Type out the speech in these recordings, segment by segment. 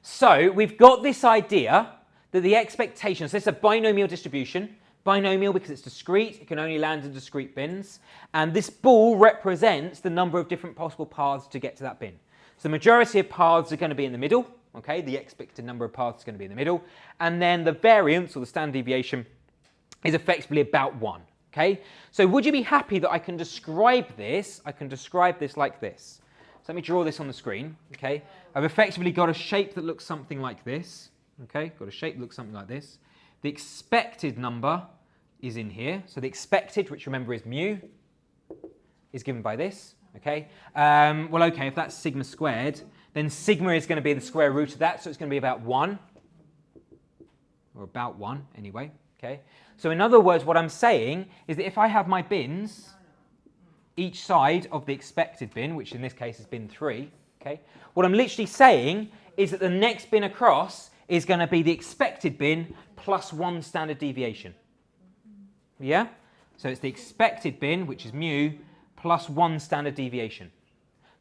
So we've got this idea that the expectations, so it's a binomial distribution, binomial because it's discrete, it can only land in discrete bins, and this ball represents the number of different possible paths to get to that bin. So the majority of paths are going to be in the middle, okay, the expected number of paths is going to be in the middle, and then the variance or the standard deviation is effectively about 1, okay? So would you be happy that I can describe this? I can describe this like this. So let me draw this on the screen, okay? I've effectively got a shape that looks something like this, okay? Got a shape that looks something like this. The expected number is in here. So the expected, which remember is mu, is given by this, okay? Well, okay, if that's sigma squared, then sigma is going to be the square root of that, so it's going to be about 1, or about 1 anyway, okay? So in other words, what I'm saying is that if I have my bins, each side of the expected bin, which in this case is bin 3, okay? What I'm literally saying is that the next bin across is going to be the expected bin plus 1 standard deviation. Yeah? So it's the expected bin, which is mu, plus 1 standard deviation.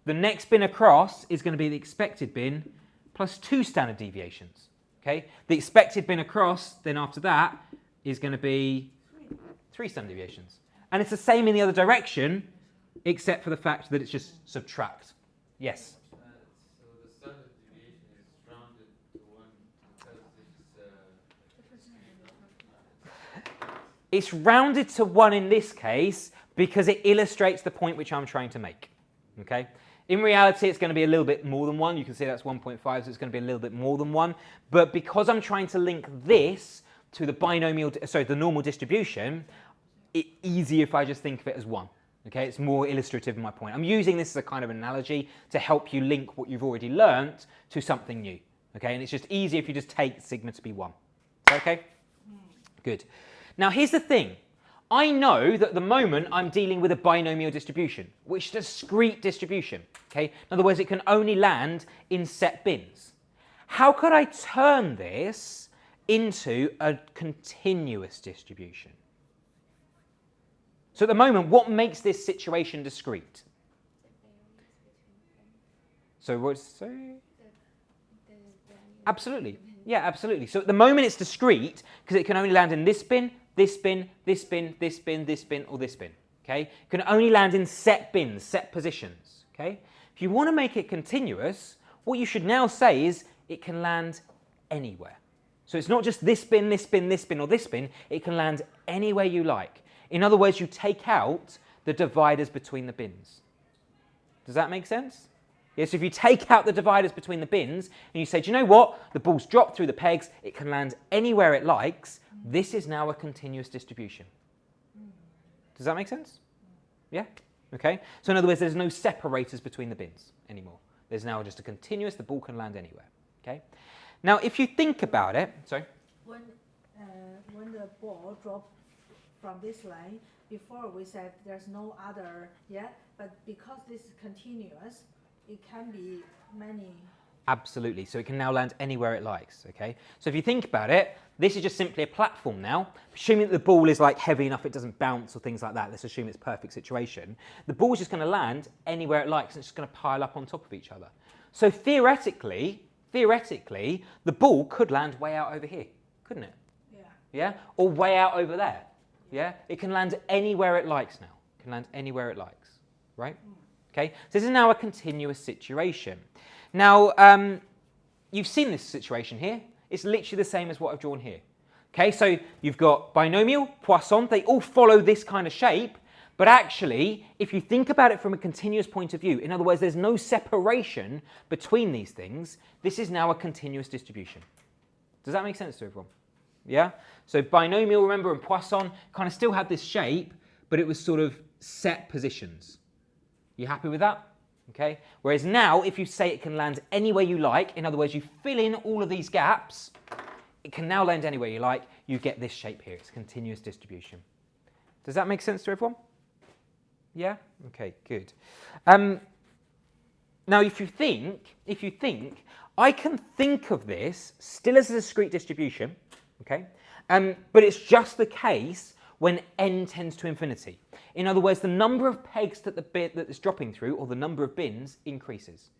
The next bin across is going to be the expected bin plus 2 standard deviations. Okay? The expected bin across, then after that, is going to be 3 standard deviations. And it's the same in the other direction, except for the fact that it's just subtract. Yes? So the standard deviation is rounded to 1 because It's rounded to 1 in this case because it illustrates the point which I'm trying to make. Okay? In reality, it's going to be a little bit more than 1. You can see that's 1.5, so it's going to be a little bit more than 1. But because I'm trying to link this to the the normal distribution, it's easier if I just think of it as 1. Okay? It's more illustrative of my point. I'm using this as a kind of analogy to help you link what you've already learnt to something new. Okay? And it's just easier if you just take sigma to be 1. Is that okay? Good. Now, here's the thing. I know that at the moment I'm dealing with a binomial distribution, which is a discrete distribution. Okay? In other words, it can only land in set bins. How could I turn this into a continuous distribution? So at the moment, what makes this situation discrete? So what's say? Absolutely. Yeah, absolutely. So at the moment it's discrete because it can only land in this bin, this bin, this bin, this bin, this bin, or this bin. Okay? It can only land in set bins, set positions. Okay? If you want to make it continuous, what you should now say is it can land anywhere. So it's not just this bin, this bin, this bin, or this bin. It can land anywhere you like. In other words, you take out the dividers between the bins. Does that make sense? Yes, if you take out the dividers between the bins and you say, do you know what? The ball's dropped through the pegs. It can land anywhere it likes. This is now a continuous distribution. Does that make sense? Yeah? Okay. So in other words, there's no separators between the bins anymore. There's now just a continuous, the ball can land anywhere. Okay. Now, if you think about it, sorry? When the ball drops from this line, before we said there's no other, yeah? But because this is continuous, it can be many. Absolutely. So it can now land anywhere it likes. Okay. So if you think about it, this is just simply a platform now. Assuming that the ball is like heavy enough it doesn't bounce or things like that. Let's assume it's a perfect situation. The ball's just going to land anywhere it likes and it's just going to pile up on top of each other. So theoretically, the ball could land way out over here, couldn't it? Yeah. Yeah. Or way out over there. Yeah. It can land anywhere it likes now. It can land anywhere it likes. Right? Okay, so this is now a continuous situation. Now, you've seen this situation here. It's literally the same as what I've drawn here. Okay, so you've got binomial, Poisson, they all follow this kind of shape, but actually, if you think about it from a continuous point of view, in other words, there's no separation between these things, this is now a continuous distribution. Does that make sense to everyone? Yeah? So binomial, remember, and Poisson kind of still had this shape, but it was sort of set positions. You happy with that? Okay. Whereas now, if you say it can land anywhere you like, in other words, you fill in all of these gaps, it can now land anywhere you like, you get this shape here. It's a continuous distribution. Does that make sense to everyone? Yeah? Okay, good. Now, if you think, I can think of this still as a discrete distribution, okay? But it's just the case when n tends to infinity. In other words, the number of pegs that the bit that is dropping through, or the number of bins, increases.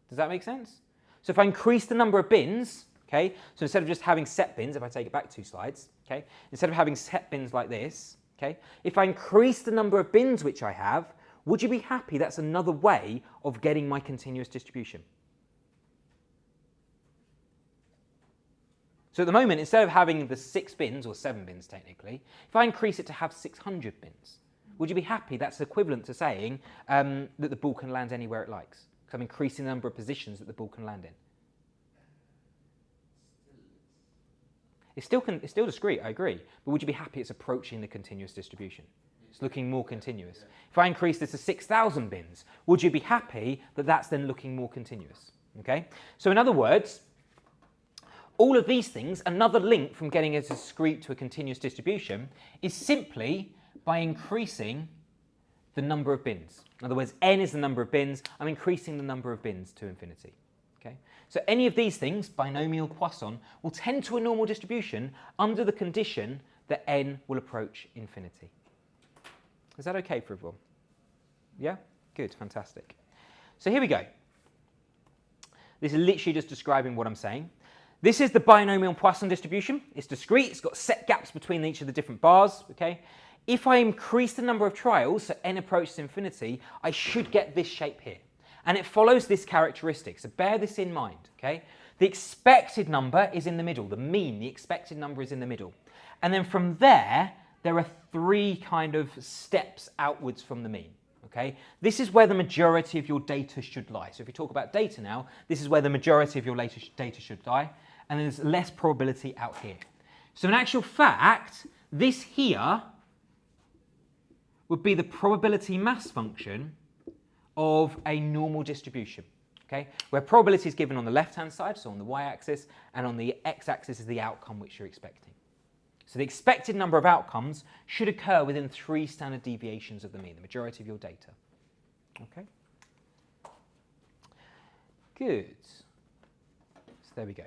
Does that make sense? So if I increase the number of bins, okay, so instead of just having set bins, if I take it back 2 slides, okay, instead of having set bins like this, okay, if I increase the number of bins which I have, would you be happy that's another way of getting my continuous distribution? So at the moment, instead of having the 6 bins, or 7 bins technically, if I increase it to have 600 bins, would you be happy that's equivalent to saying that the ball can land anywhere it likes? Because I'm increasing the number of positions that the ball can land in. It's still discrete, I agree, but would you be happy it's approaching the continuous distribution? It's looking more continuous. If I increase this to 6,000 bins, would you be happy that that's then looking more continuous? Okay? So in other words, all of these things, another link from getting a discrete to a continuous distribution is simply by increasing the number of bins. In other words, n is the number of bins. I'm increasing the number of bins to infinity. Okay? So any of these things, binomial, Poisson, will tend to a normal distribution under the condition that n will approach infinity. Is that okay for everyone? Yeah? Good, fantastic. So here we go. This is literally just describing what I'm saying. This is the binomial Poisson distribution. It's discrete. It's got set gaps between each of the different bars. Okay. If I increase the number of trials, so n approaches infinity, I should get this shape here. And it follows this characteristic. So bear this in mind. Okay. The expected number is in the middle. The mean, the expected number is in the middle. And then from there are 3 kind of steps outwards from the mean. Okay? This is where the majority of your data should lie. So if you talk about data now, this is where the majority of your data should lie, and there's less probability out here. So in actual fact, this here would be the probability mass function of a normal distribution, okay? Where probability is given on the left-hand side, so on the y-axis, and on the x-axis is the outcome which you're expecting. So the expected number of outcomes should occur within 3 standard deviations of the mean, the majority of your data. Okay? Good. So there we go.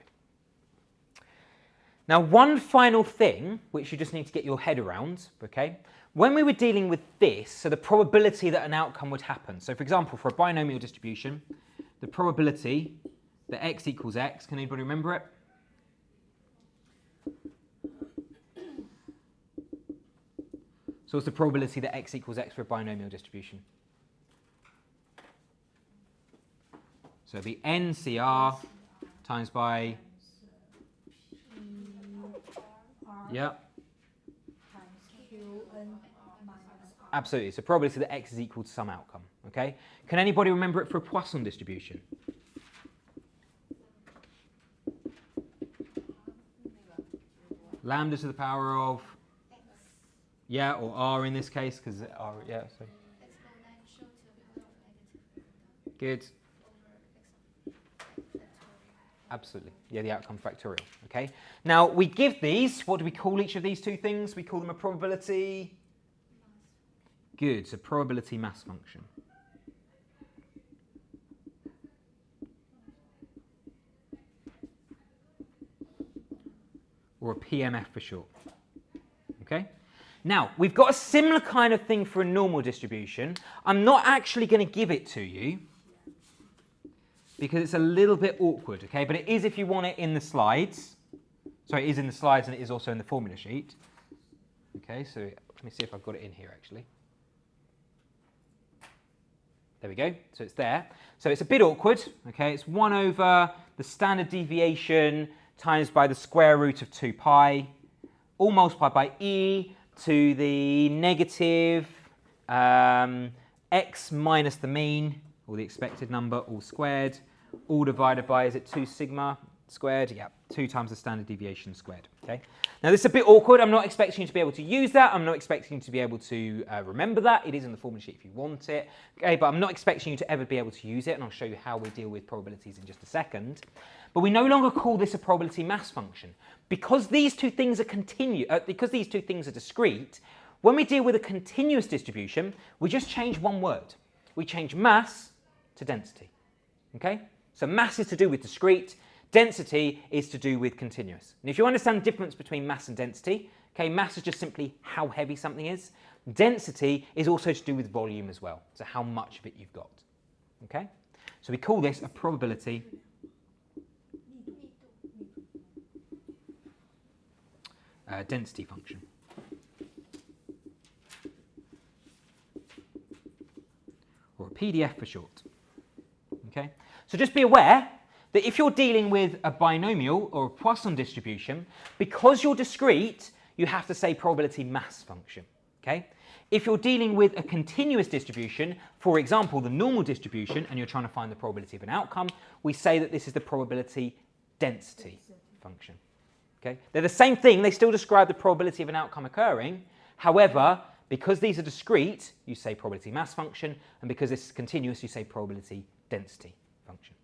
Now, one final thing which you just need to get your head around, okay? When we were dealing with this, so the probability that an outcome would happen. So for example, for a binomial distribution, the probability that x equals x, can anybody remember it? So what's the probability that x equals x for a binomial distribution? So it'd be NCR times by, yeah. Absolutely. So probability that x is equal to some outcome. Okay. Can anybody remember it for a Poisson distribution? Lambda to the power of, yeah, or r in this case, because r, yeah. So. Good. Absolutely. Yeah, the outcome factorial. Okay. Now we give these. What do we call each of these 2 things? We call them a probability. Good. So probability mass function. Or a PMF for short. Okay. Now we've got a similar kind of thing for a normal distribution. I'm not actually going to give it to you, because it's a little bit awkward, okay? But it is if you want it in the slides. Sorry, it is in the slides and it is also in the formula sheet. Okay, so let me see if I've got it in here actually. There we go, so it's there. So it's a bit awkward, okay? It's 1 over the standard deviation times by the square root of 2 pi, all multiplied by e to the negative x minus the mean, or the expected number, all squared, all divided by, is it 2 sigma squared? Yeah, 2 times the standard deviation squared. Okay. Now this is a bit awkward. I'm not expecting you to be able to use that. I'm not expecting you to be able to remember that. It is in the formula sheet if you want it. Okay, but I'm not expecting you to ever be able to use it, and I'll show you how we deal with probabilities in just a second. But we no longer call this a probability mass function. Because these 2 things are because these 2 things are discrete, when we deal with a continuous distribution, we just change one word. We change mass to density. Okay? So mass is to do with discrete, density is to do with continuous. And if you understand the difference between mass and density, okay, mass is just simply how heavy something is. Density is also to do with volume as well, so how much of it you've got. Okay? So we call this a probability density function. Or a PDF for short. Okay? So just be aware that if you're dealing with a binomial or a Poisson distribution, because you're discrete, you have to say probability mass function. Okay? If you're dealing with a continuous distribution, for example, the normal distribution, and you're trying to find the probability of an outcome, we say that this is the probability density function. Okay? They're the same thing, they still describe the probability of an outcome occurring. However, because these are discrete, you say probability mass function, and because this is continuous, you say probability density function.